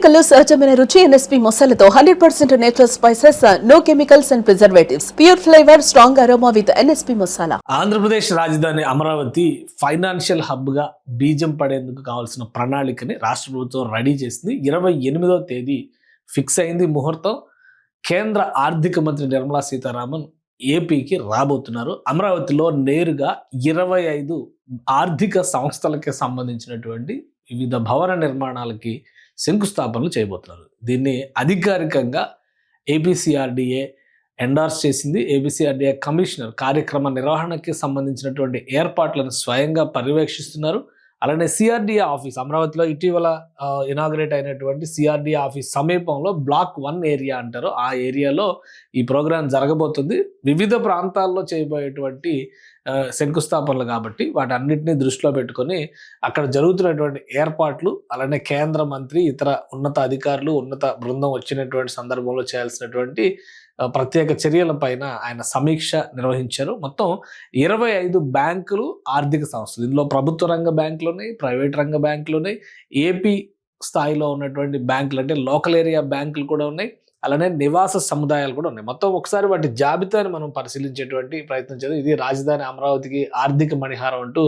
మసాలాలో సహజమైన రుచి ఎన్ఎస్పీ మసాలాతో 100% natural spices, no chemicals and preservatives, pure flavour, strong aroma with NSP masala. Andhra Pradesh రాజధాని అమరావతి ఫైనాన్షియల్ హబ్ గా బీజం పడేందుకు కావాల్సిన ప్రణాళికని రాష్ట్ర ప్రభుత్వం రెడీ చేసింది. 28వ తేదీ ఫిక్స్ అయింది ముహూర్తం. కేంద్ర ఆర్థిక మంత్రి నిర్మలా సీతారామన్ ఏపీకి రాబోతున్నారు. అమరావతిలో నేరుగా 25 ఆర్థిక సంస్థలకి సంబంధించినటువంటి వివిధ భవన నిర్మాణాలకి శంకుస్థాపనలు చేయబోతున్నారు. దీన్ని అధికారికంగా ఏపీసీఆర్డీఏ ఎండార్స్ చేసింది. ఏపీసీఆర్డీఏ కమిషనర్ కార్యక్రమ నిర్వహణకి సంబంధించినటువంటి ఏర్పాట్లను స్వయంగా పర్యవేక్షిస్తున్నారు. అలానే సిఆర్డీఏ ఆఫీస్ అమరావతిలో ఇటీవల ఇనాగ్రేట్ అయినటువంటి సిఆర్డీఏ ఆఫీస్ సమీపంలో బ్లాక్ 1 ఏరియా అంటారు. ఆ ఏరియాలో ఈ ప్రోగ్రాం జరగబోతుంది. వివిధ ప్రాంతాల్లో చేయబోయేటువంటి శంకుస్థాపనలు కాబట్టి వాటన్నిటిని దృష్టిలో పెట్టుకొని అక్కడ జరుగుతున్నటువంటి ఏర్పాట్లు, అలానే కేంద్ర మంత్రి, ఇతర ఉన్నత అధికారులు, ఉన్నత బృందం వచ్చినటువంటి సందర్భంలో చేయాల్సినటువంటి ప్రత్యేక చర్యల పైన ఆయన సమీక్ష నిర్వహించారు. మొత్తం 25 బ్యాంకులు, ఆర్థిక సంస్థలు, ఇందులో ప్రభుత్వ రంగ బ్యాంకులు ఉన్నాయి, ప్రైవేట్ రంగ బ్యాంకులు ఉన్నాయి, ఏపీ స్థాయిలో ఉన్నటువంటి బ్యాంకులు అంటే లోకల్ ఏరియా బ్యాంకులు కూడా ఉన్నాయి, అలానే నివాస సముదాయాలు కూడా ఉన్నాయి. మొత్తం ఒకసారి వాటి జాబితాని మనం పరిశీలించేటువంటి ప్రయత్నం చేద్దాం. ఇది రాజధాని అమరావతికి ఆర్థిక మణిహారం అంటూ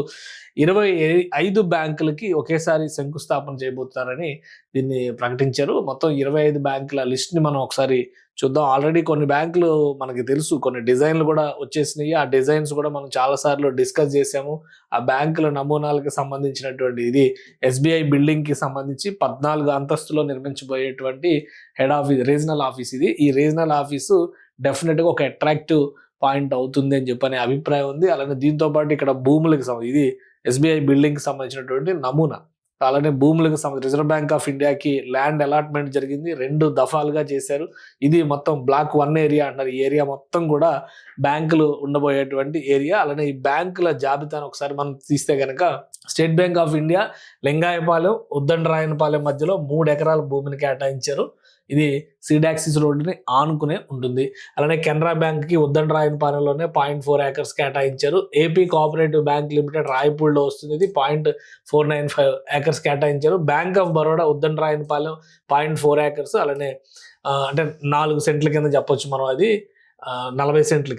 25 బ్యాంకులకి ఒకేసారి శంకుస్థాపన చేయబోతున్నారని దీన్ని ప్రకటించారు. మొత్తం 25 బ్యాంకుల లిస్ట్ని మనం ఒకసారి చూద్దాం. ఆల్రెడీ కొన్ని బ్యాంకులు మనకి తెలుసు, కొన్ని డిజైన్లు కూడా వచ్చేసినాయి. ఆ డిజైన్స్ కూడా మనం చాలాసార్లు డిస్కస్ చేసాము. ఆ బ్యాంకుల నమూనాలకు సంబంధించినటువంటి ఇది ఎస్బీఐ బిల్డింగ్కి సంబంధించి 14 అంతస్తులో నిర్మించబోయేటువంటి హెడ్ ఆఫీస్, రీజనల్ ఆఫీస్ ఇది. ఈ రీజనల్ ఆఫీసు డెఫినెట్గా ఒక అట్రాక్టివ్ పాయింట్ అవుతుంది అని చెప్పనే అభిప్రాయం ఉంది. అలానే దీంతో పాటు ఇక్కడ భూములకు ఇది ఎస్బీఐ బిల్డింగ్కి సంబంధించినటువంటి నమూనా. అలానే భూములకు సంబంధించి రిజర్వ్ బ్యాంక్ ఆఫ్ ఇండియాకి ల్యాండ్ అలాట్మెంట్ జరిగింది. 2 దఫాలుగా చేశారు. ఇది మొత్తం బ్లాక్ 1 ఏరియా అంటారు. ఈ ఏరియా మొత్తం కూడా బ్యాంకులు ఉండబోయేటువంటి ఏరియా. అలానే ఈ బ్యాంకుల జాబితాను ఒకసారి మనం తీస్తే కనుక state bank of India Lingayapalem, Uddandarayunipalem మధ్యలో 3 ఎకరాల భూమిని కేటాయించారు. ఇది సీడాక్సిస్ రోడ్డుని ఆనుకునే ఉంటుంది. అలానే కెనరా బ్యాంక్కి ఉద్దండరాయనపాలెంలోనే 0.4 ఏకర్స్ కేటాయించారు. ఏపీ కోఆపరేటివ్ బ్యాంక్ లిమిటెడ్ రాయపూడిలో వస్తుంది. ఇది 0.495 ఏకర్స్ కేటాయించారు. Bank of Baroda Uddandarayunipalem 0.4 acres, అలానే అంటే 4 సెంట్ల కింద చెప్పొచ్చు మనం. అది 40 సెంట్ల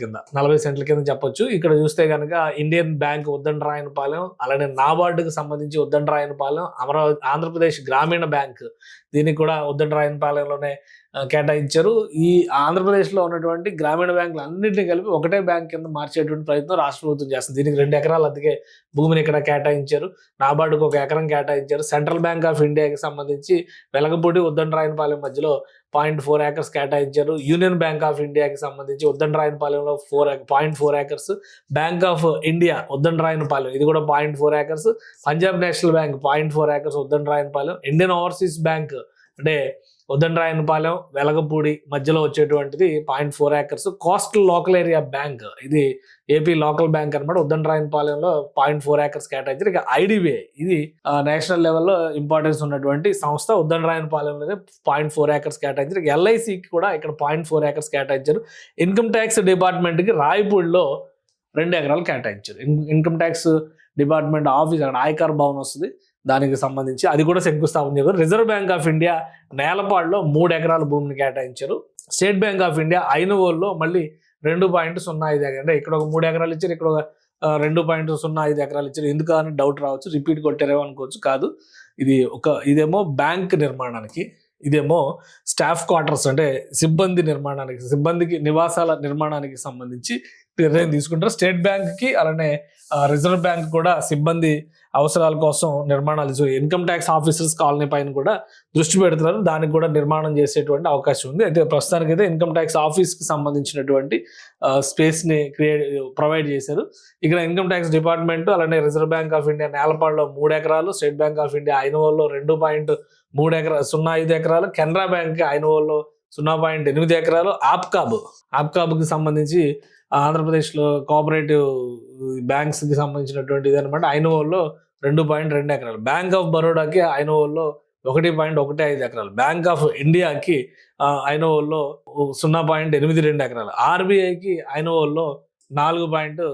కింద చెప్పొచ్చు. ఇక్కడ చూస్తే కనుక ఇండియన్ బ్యాంక్ ఉద్దండరాయనపాలెం, అలానే నాబార్డుకు సంబంధించి ఉద్దండరాయనపాలెం, ఆంధ్రప్రదేశ్ గ్రామీణ బ్యాంక్ దీనికి కూడా ఉద్దండరాయనపాలెంలోనే కేటాయించారు. ఈ ఆంధ్రప్రదేశ్లో ఉన్నటువంటి గ్రామీణ బ్యాంకులు అన్నింటినీ కలిపి ఒకటే బ్యాంక్ కింద మార్చేటువంటి ప్రయత్నం రాష్ట్ర ప్రభుత్వం చేస్తుంది. దీనికి 2 ఎకరాలు అద్దెకే భూమిని ఇక్కడ కేటాయించారు. నాబార్డుకు 1 ఎకరం కేటాయించారు. సెంట్రల్ బ్యాంక్ ఆఫ్ ఇండియాకి సంబంధించి వెలగపూడి ఉద్దండరాయనపాలెం మధ్యలో 0.4 ఏకర్స్ కేటాయించారు. యూనియన్ బ్యాంక్ ఆఫ్ ఇండియాకి సంబంధించి ఉద్దండరాయనపాలెంలో 0.4 acres. Bank of India Uddandarayunipalem ఇది కూడా 0.4 acres. Punjab national bank 0.4 acres Uddandarayunipalem. Indian overseas bank అంటే ఉద్దండరాయనపాలెం, వెలగపూడి మధ్యలో వచ్చేటువంటిది 0.4 acres. Coastal local area bank ఇది ఏపీ లోకల్ బ్యాంక్ అనమాట. ఉద్దండరాయనపాలెంలో 0.4 ఏకర్స్ కేటాయించారు. ఇక ఐడిబిఐ ఇది నేషనల్ లెవెల్లో ఇంపార్టెన్స్ ఉన్నటువంటి సంస్థ. ఉద్దండరాయనపాలెంలోనే 0.4 ఏకర్స్ కేటాయించారు. ఎల్ఐసికి కూడా ఇక్కడ 0.4 ఏకర్స్ కేటాయించారు. ఇన్కమ్ ట్యాక్స్ డిపార్ట్మెంట్కి రాయపూడిలో 2 ఎకరాలు కేటాయించారు. ఇన్కమ్ ట్యాక్స్ డిపార్ట్మెంట్ ఆఫీస్ అక్కడ ఆయకార్ భవన్ వస్తుంది, దానికి సంబంధించి అది కూడా శంకుస్థాపన చేశారు. రిజర్వ్ బ్యాంక్ ఆఫ్ ఇండియా నేలపాడులో 3 ఎకరాల భూమిని కేటాయించారు. స్టేట్ బ్యాంక్ ఆఫ్ ఇండియా ఐనవోల్లో మళ్ళీ 2.05 ఎకరాలు, అంటే ఇక్కడ ఒక 3 ఎకరాలు ఇచ్చారు, ఇక్కడ ఒక 2.05 ఎకరాలు ఇచ్చారు. ఎందుకు అని డౌట్ రావచ్చు, రిపీట్ కొట్టారేమో అనుకోవచ్చు. కాదు, ఇదేమో బ్యాంక్ నిర్మాణానికి, ఇదేమో స్టాఫ్ క్వార్టర్స్ అంటే సిబ్బంది నిర్మాణానికి, సిబ్బందికి నివాసాల నిర్మాణానికి సంబంధించి నిర్ణయం తీసుకుంటారు. స్టేట్ బ్యాంక్కి అలానే రిజర్వ్ బ్యాంక్ కూడా సిబ్బంది అవసరాల కోసం నిర్మాణాలు, ఇన్కమ్ ట్యాక్స్ ఆఫీసర్స్ కాలనీ పైన కూడా దృష్టి పెడుతున్నారు. దానికి కూడా నిర్మాణం చేసేటువంటి అవకాశం ఉంది. అయితే ప్రస్తుతానికైతే ఇన్కమ్ ట్యాక్స్ ఆఫీస్కి సంబంధించినటువంటి స్పేస్ని ప్రొవైడ్ చేశారు. ఇక్కడ ఇన్కమ్ ట్యాక్స్ డిపార్ట్మెంట్ అలానే రిజర్వ్ బ్యాంక్ ఆఫ్ ఇండియా నేలపాడులో 3 ఎకరాలు, స్టేట్ బ్యాంక్ ఆఫ్ ఇండియా ఐనవోల్లో 2.05 ఎకరాలు, కెనరా బ్యాంక్ ఐనవోల్లో 0.8 ఎకరాలు, ఆప్కాబ్కి సంబంధించి ఆంధ్రప్రదేశ్లో కోఆపరేటివ్ బ్యాంక్స్కి సంబంధించినటువంటి ఇది అనమాట. ఐనవోల్లో 2.2 ఎకరాలు. బ్యాంక్ ఆఫ్ బరోడాకి ఐనవోల్లో 1.15 ఎకరాలు. బ్యాంక్ ఆఫ్ ఇండియాకి ఐనవోల్లో 0.82 ఎకరాలు. ఆర్బీఐకి ఐనవోల్లో 4.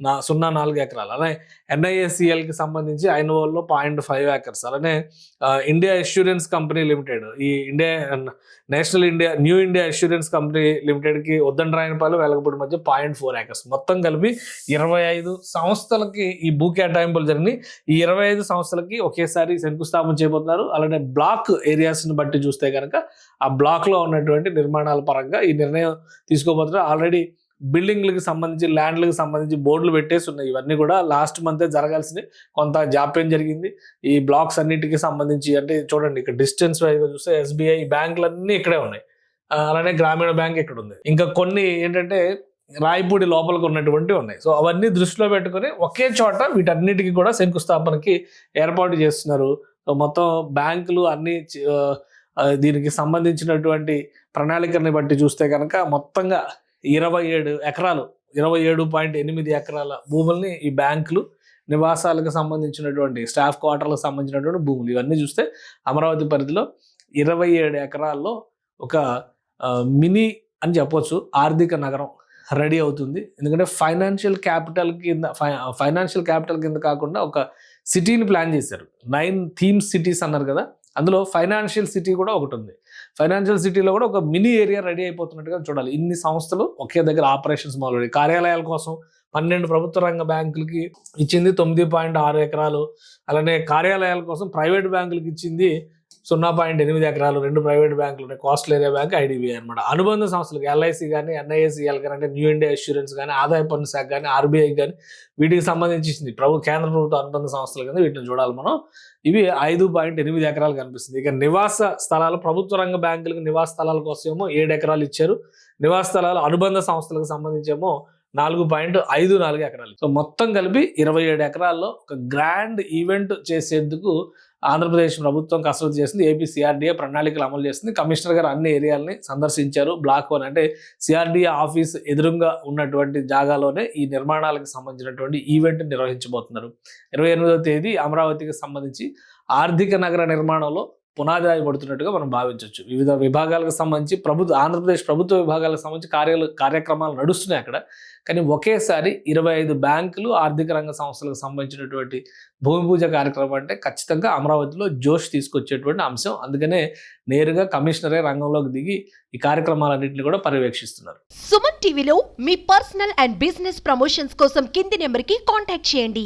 0.4 ఎకరాలు. అలానే NIACLకి సంబంధించి ఐనవోల్లో 0.5 acres. అలానే ఇండియా అష్యూరెన్స్ కంపెనీ లిమిటెడ్, ఈ న్యూ ఇండియా అష్యూరెన్స్ కంపెనీ లిమిటెడ్కి ఉద్దండరాయనపాలెం వెలగపూడి మధ్య 0.4 acres. మొత్తం కలిపి 25 సంస్థలకి ఈ భూ కేటాయింపులు జరిగినాయి. ఈ 25 సంస్థలకి ఒకేసారి శంకుస్థాపన చేయబోతున్నారు. అలానే బ్లాక్ ఏరియాస్ని బట్టి చూస్తే కనుక ఆ బ్లాక్లో ఉన్నటువంటి నిర్మాణాల పరంగా ఈ నిర్ణయం తీసుకోబోతున్నారు. ఆల్రెడీ బిల్డింగ్లకు సంబంధించి, ల్యాండ్లకు సంబంధించి బోర్డులు పెట్టేసి ఉన్నాయి. ఇవన్నీ కూడా లాస్ట్ మంతే జరగాల్సింది, కొంత జాప్యం జరిగింది. ఈ బ్లాక్స్ అన్నిటికీ సంబంధించి అంటే చూడండి, ఇక్కడ డిస్టెన్స్ వైజ్గా చూస్తే SBI బ్యాంకులన్నీ ఇక్కడే ఉన్నాయి. అలానే గ్రామీణ బ్యాంక్ ఇక్కడ ఉంది. ఇంకా కొన్ని ఏంటంటే రాయపూడి లోపలికి ఉన్నటువంటివి ఉన్నాయి. సో అవన్నీ దృష్టిలో పెట్టుకొని ఒకే చోట వీటన్నిటికీ కూడా శంకుస్థాపనకి ఏర్పాటు చేస్తున్నారు. సో మొత్తం బ్యాంకులు అన్ని దీనికి సంబంధించినటువంటి ప్రణాళికని బట్టి చూస్తే కనుక మొత్తంగా 27 ఎకరాలు, 27.8 ఎకరాల భూముల్ని ఈ బ్యాంకులు, నివాసాలకు సంబంధించినటువంటి స్టాఫ్ క్వార్టర్లకు సంబంధించినటువంటి భూములు, ఇవన్నీ చూస్తే అమరావతి పరిధిలో 27 ఎకరాల్లో ఒక మినీ అని చెప్పొచ్చు ఆర్థిక నగరం రెడీ అవుతుంది. ఎందుకంటే ఫైనాన్షియల్ క్యాపిటల్ కింద కాకుండా ఒక సిటీని ప్లాన్ చేశారు. 9 థీమ్స్ సిటీస్ అన్నారు కదా, అందులో ఫైనాన్షియల్ సిటీ కూడా ఒకటి ఉంది. ఫైనాన్షియల్ సిటీలో కూడా ఒక మినీ ఏరియా రెడీ అయిపోతున్నట్టుగా చూడాలి. ఇన్ని సంస్థలు ఒకే దగ్గర ఆపరేషన్స్ మొదలయ్యాయి. కార్యాలయాల కోసం 12 ప్రభుత్వ రంగ బ్యాంకులకి ఇచ్చింది 9.6 ఎకరాలు. అలానే కార్యాలయాల కోసం ప్రైవేట్ బ్యాంకులకి ఇచ్చింది 0.8 ఎకరాలు. 2 ప్రైవేట్ బ్యాంకులు ఉన్నాయి, కోస్టల్ ఏరియా బ్యాంక్, IDBI అనమాట. అనుబంధ సంస్థలకు LIC కానీ, NIACL కానీ, అంటే న్యూ ఇండియా అష్యూరెన్స్ కానీ, ఆదాయ పన్ను శాఖ కానీ, RBI కానీ, వీటికి సంబంధించి ఇచ్చింది కేంద్ర ప్రభుత్వ అనుబంధ సంస్థలు కానీ. వీటిని చూడాలి మనం. ఇవి 5.8 ఎకరాలు కనిపిస్తుంది. ఇక నివాస స్థలాలు, ప్రభుత్వ రంగ బ్యాంకులకు నివాస స్థలాల కోసం ఏమో 7 ఎకరాలు ఇచ్చారు. నివాస స్థలాలు అనుబంధ సంస్థలకు సంబంధించి ఏమో 4.54 ఎకరాలు. సో మొత్తం కలిపి 27 ఎకరాల్లో ఒక గ్రాండ్ ఈవెంట్ చేసేందుకు ఆంధ్రప్రదేశ్ ప్రభుత్వం కసరత్తు చేసింది. ఏపీ CRDA ప్రణాళికలు అమలు చేస్తుంది. కమిషనర్ గారు అన్ని ఏరియాలని సందర్శించారు. బ్లాక్ 1 అంటే CRDA ఆఫీస్ ఎదురుగా ఉన్నటువంటి జాగాలోనే ఈ నిర్మాణాలకు సంబంధించినటువంటి ఈవెంట్ నిర్వహించబోతున్నారు. 28వ తేదీ అమరావతికి సంబంధించి ఆర్థిక నగర నిర్మాణంలో పునాది పడుతున్నట్టుగా మనం భావించవచ్చు. వివిధ విభాగాలకు సంబంధించి ఆంధ్రప్రదేశ్ ప్రభుత్వ విభాగాలకు సంబంధించి కార్యక్రమాలు నడుస్తున్నాయి అక్కడ. కానీ ఒకేసారి 25 బ్యాంకులు, ఆర్థిక రంగ సంస్థలకు సంబంధించినటువంటి భూమి పూజ కార్యక్రమం అంటే ఖచ్చితంగా అమరావతిలో జోష్ తీసుకొచ్చేటువంటి అంశం. అందుకనే నేరుగా కమిషనరే రంగంలోకి దిగి ఈ కార్యక్రమాలన్నింటినీ కూడా పర్యవేక్షిస్తున్నారు. సుమన్ టీవీలో మీ పర్సనల్ అండ్ బిజినెస్ ప్రమోషన్స్ కోసం కింది నెంబర్కి కాంటాక్ట్ చేయండి.